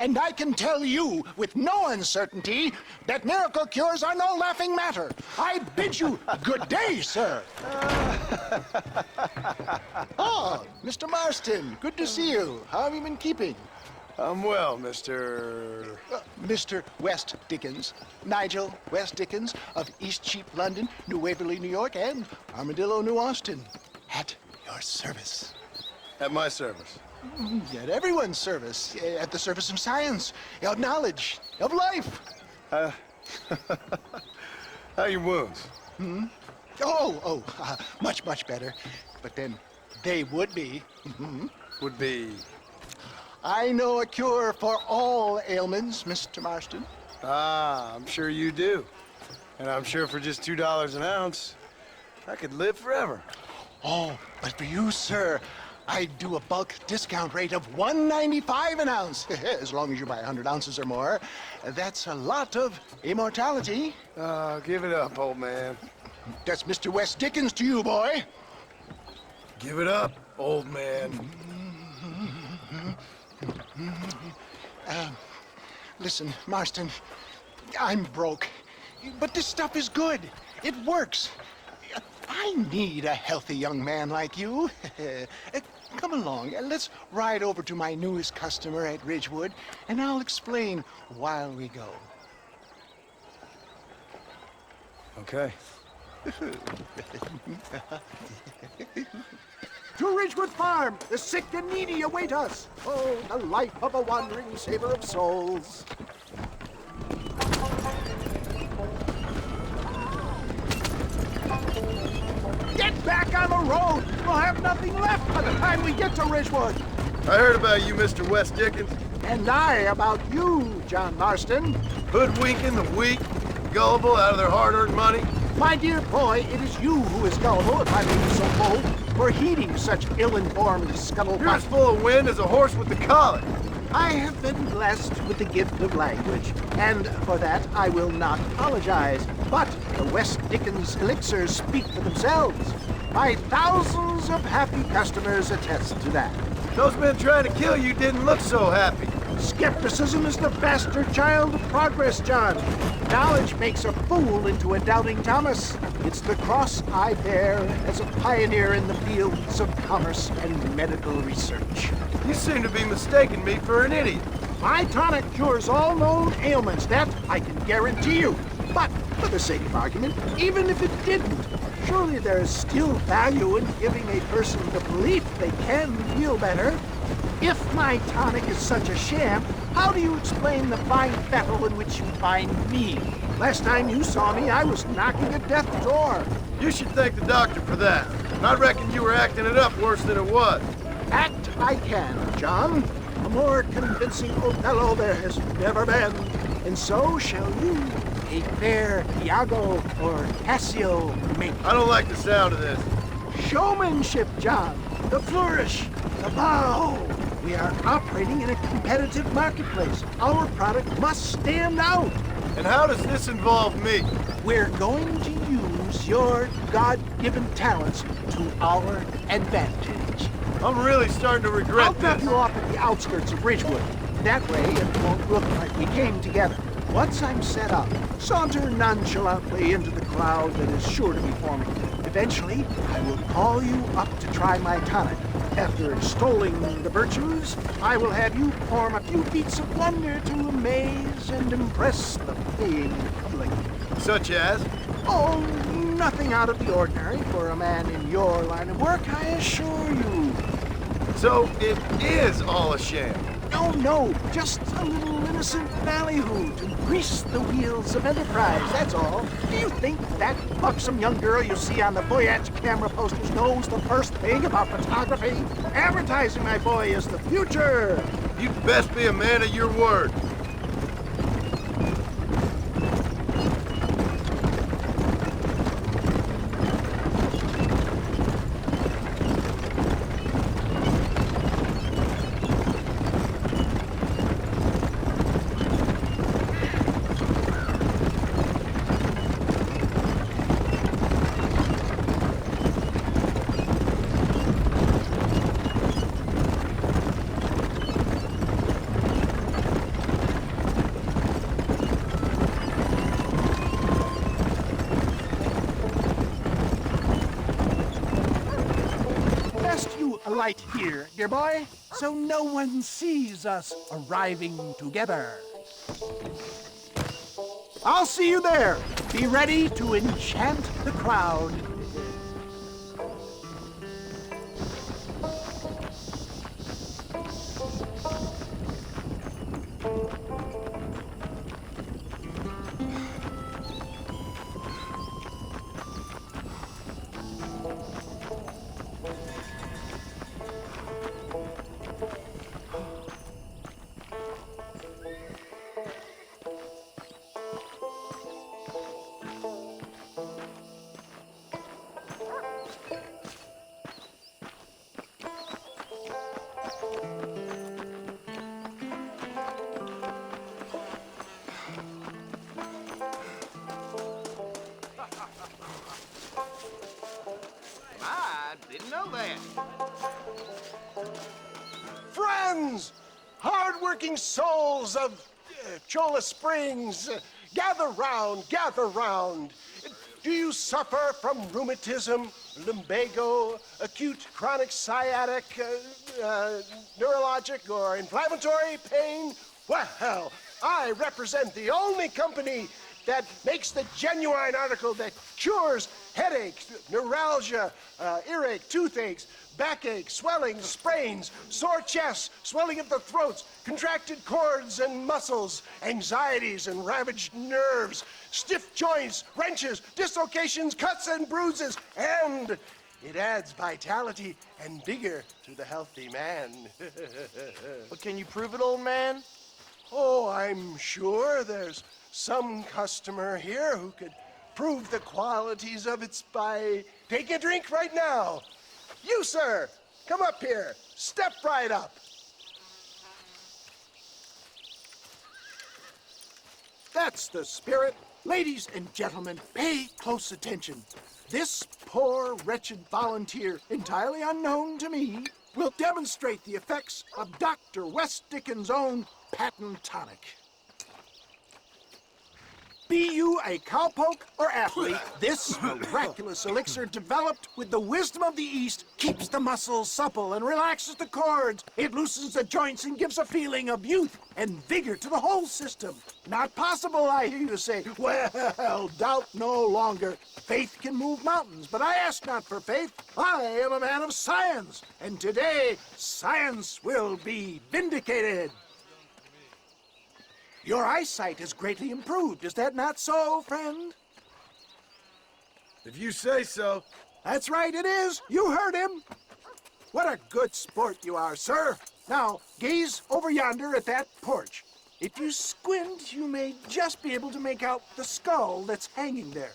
And I can tell you with no uncertainty that miracle cures are no laughing matter. I bid you good day, sir. Oh, Mr. Marston, good to see you. How have you been keeping? I'm well, Mr. Mr. West Dickens. Nigel West Dickens of Eastcheap, London, New Waverly, New York, and Armadillo, New Austin. At your service. At my service. At everyone's service. At the service of science, of knowledge, of life. How are your wounds? Much, much better. But then they would be. Would be... I know a cure for all ailments, Mr. Marston. Ah, I'm sure you do. And I'm sure for just $2 an ounce, I could live forever. Oh, but for you, sir, I'd do a bulk discount rate of $1.95 an ounce, as long as you buy 100 ounces or more. That's a lot of immortality. Give it up, old man. That's Mr. West Dickens to you, boy. Give it up, old man. Listen, Marston, I'm broke, but this stuff is good. It works. I need a healthy young man like you. Come along, let's ride over to my newest customer at Ridgewood, and I'll explain while we go. Okay. To Ridgewood Farm, the sick and needy await us. Oh, the life of a wandering saver of souls. Get back on the road! We'll have nothing left by the time we get to Ridgewood. I heard about you, Mr. West Dickens. And I about you, John Marston. Hoodwinking the weak, gullible out of their hard-earned money. My dear boy, it is you who is gullible, if I may be so bold, for heeding such ill-informed scuttlebutt. You're as full of wind as a horse with the colic. I have been blessed with the gift of language, and for that I will not apologize. But the West Dickens elixirs speak for themselves. My thousands of happy customers attest to that. Those men trying to kill you didn't look so happy. Skepticism is the bastard child of progress, John. Knowledge makes a fool into a doubting Thomas. It's the cross I bear as a pioneer in the fields of commerce and medical research. You seem to be mistaking me for an idiot. My tonic cures all known ailments, that I can guarantee you. But, for the sake of argument, even if it didn't, surely there is still value in giving a person the belief they can feel better. If my tonic is such a sham, how do you explain the fine fettle in which you find me? Last time you saw me, I was knocking at death's door. You should thank the doctor for that. I reckon you were acting it up worse than it was. Act I can, John. A more convincing Othello there has never been. And so shall you, a fair Iago or Cassio make. I don't like the sound of this. Showmanship, John. The flourish, the bow. We are operating in a competitive marketplace. Our product must stand out. And how does this involve me? We're going to use your God-given talents to our advantage. I'm really starting to regret I'll drop this. you off at the outskirts of Ridgewood. That way it won't look like we came together. Once I'm set up, saunter nonchalantly into the crowd that is sure to be forming. Eventually, I will call you up to try my tonic. After extolling the virtues, I will have you perform a few feats of wonder to amaze and impress the paying public. Such as? Oh, nothing out of the ordinary for a man in your line of work, I assure you. So it is all a sham. No, just a little innocent ballyhoo to grease the wheels of enterprise, that's all. Do you think that buxom young girl you see on the Voyage camera posters knows the first thing about photography? Advertising, my boy, is the future. You'd best be a man of your word. right here, dear boy, so no one sees us arriving together. I'll see you there. Be ready to enchant the crowd. I didn't know that. Friends, hard-working souls of Cholla Springs, gather round, gather round. Do you suffer from rheumatism, lumbago, acute chronic sciatic, neurologic, or inflammatory pain? Well, I represent the only company that makes the genuine article that cures headaches, neuralgia, earache, toothaches, backache, swelling, sprains, sore chests, swelling of the throats, contracted cords and muscles, anxieties and ravaged nerves, stiff joints, wrenches, dislocations, cuts and bruises, and it adds vitality and vigor to the healthy man. But can you prove it, old man? Oh, I'm sure there's some customer here who could prove the qualities of it by taking a drink right now. You, sir, come up here. Step right up. That's the spirit. Ladies and gentlemen, pay close attention. This poor, wretched volunteer, entirely unknown to me, will demonstrate the effects of Dr. West Dickens' own patent tonic. Be you a cowpoke or athlete, this miraculous elixir developed with the wisdom of the East keeps the muscles supple and relaxes the cords. It loosens the joints and gives a feeling of youth and vigor to the whole system. Not possible, I hear you say. Well, doubt no longer. Faith can move mountains, but I ask not for faith. I am a man of science, and today science will be vindicated. Your eyesight has greatly improved. Is that not so, friend? If you say so. That's right, it is. You heard him. What a good sport you are, sir. Now, gaze over yonder at that porch. If you squint, you may just be able to make out the skull that's hanging there.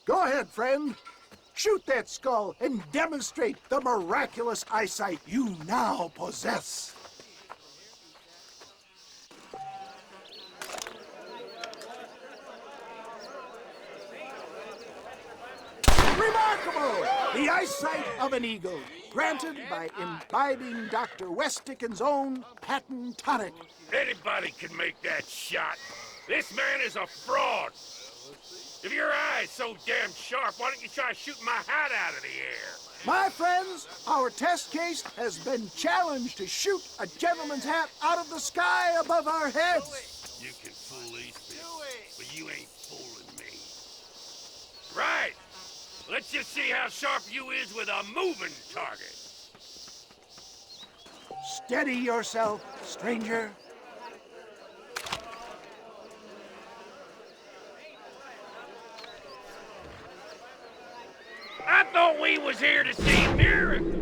Go ahead, friend. Shoot that skull and demonstrate the miraculous eyesight you now possess. Remarkable! The eyesight of an eagle, granted by imbibing Dr. West Dickens' own patent tonic. Anybody can make that shot. This man is a fraud. If your eye's so damn sharp, why don't you try shooting my hat out of the air? My friends, our test case has been challenged to shoot a gentleman's hat out of the sky above our heads. You can fool these people, but you ain't fooling me. Right. Let's just see how sharp you is with a moving target. Steady yourself, stranger. I thought we was here to see miracles.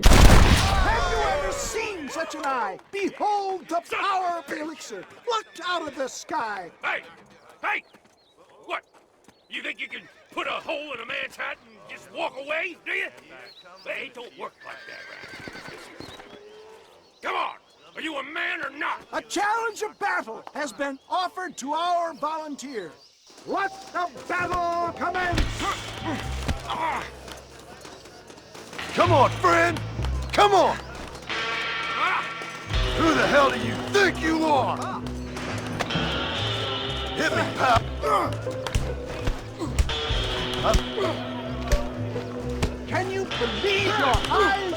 Have you ever seen such an eye? Behold the power of the elixir, plucked out of the sky. Hey! Hey! What? You think you can put a hole in a man's hat and just walk away, do you? Hey, it don't work like that, right? Come on! Are you a man or not? A challenge of battle has been offered to our volunteer. Let the battle commence! Come on, friend! Come on! Who the hell do you think you are? Hit me, pal! Can you believe your eyes?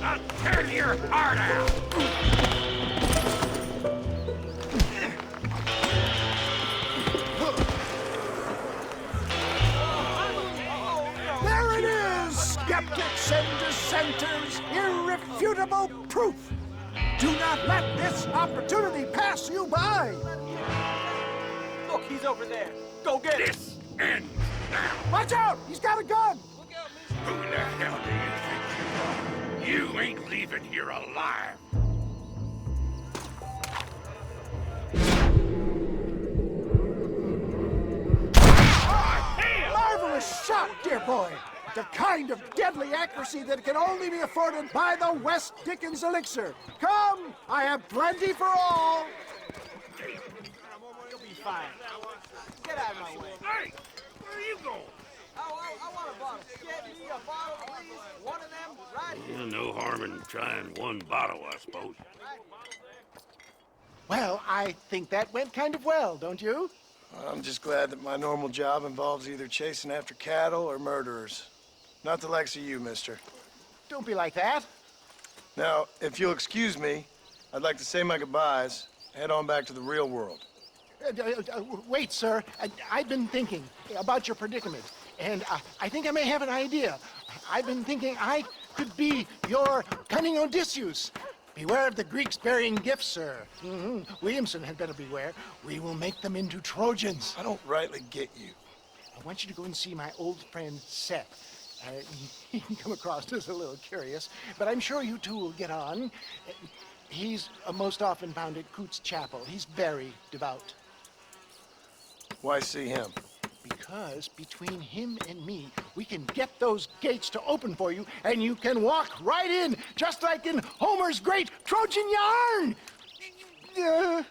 I'll tear your heart out! There it is! Skeptics and dissenters, irrefutable proof! Do not let this opportunity pass you by! Look, he's over there. Go get him. This ends now! Watch out! He's got a gun! Who the hell do you think you are? You ain't leaving here alive! Marvelous shot, dear boy! The kind of deadly accuracy that can only be afforded by the West Dickens elixir. Come, I have plenty for all. You'll be fine. Get out of my way. Hey! Where are you going? I want a bottle. Get me a bottle, please. One of them right here. No harm in trying one bottle, I suppose. Well, I think that went kind of well, don't you? I'm just glad that my normal job involves either chasing after cattle or murderers. Not the likes of you, mister. Don't be like that. Now, if you'll excuse me, I'd like to say my goodbyes, head on back to the real world. Wait, sir. I've been thinking about your predicament, and I think I may have an idea. I've been thinking I could be your cunning Odysseus. Beware of the Greeks burying gifts, sir. Williamson had better beware. We will make them into Trojans. I don't rightly get you. I want you to go and see my old friend Seth. He can come across as a little curious, but I'm sure you two will get on. He's most often found at Coots Chapel. He's very devout. Why see him? Because between him and me, we can get those gates to open for you, and you can walk right in, just like in Homer's great Trojan yarn!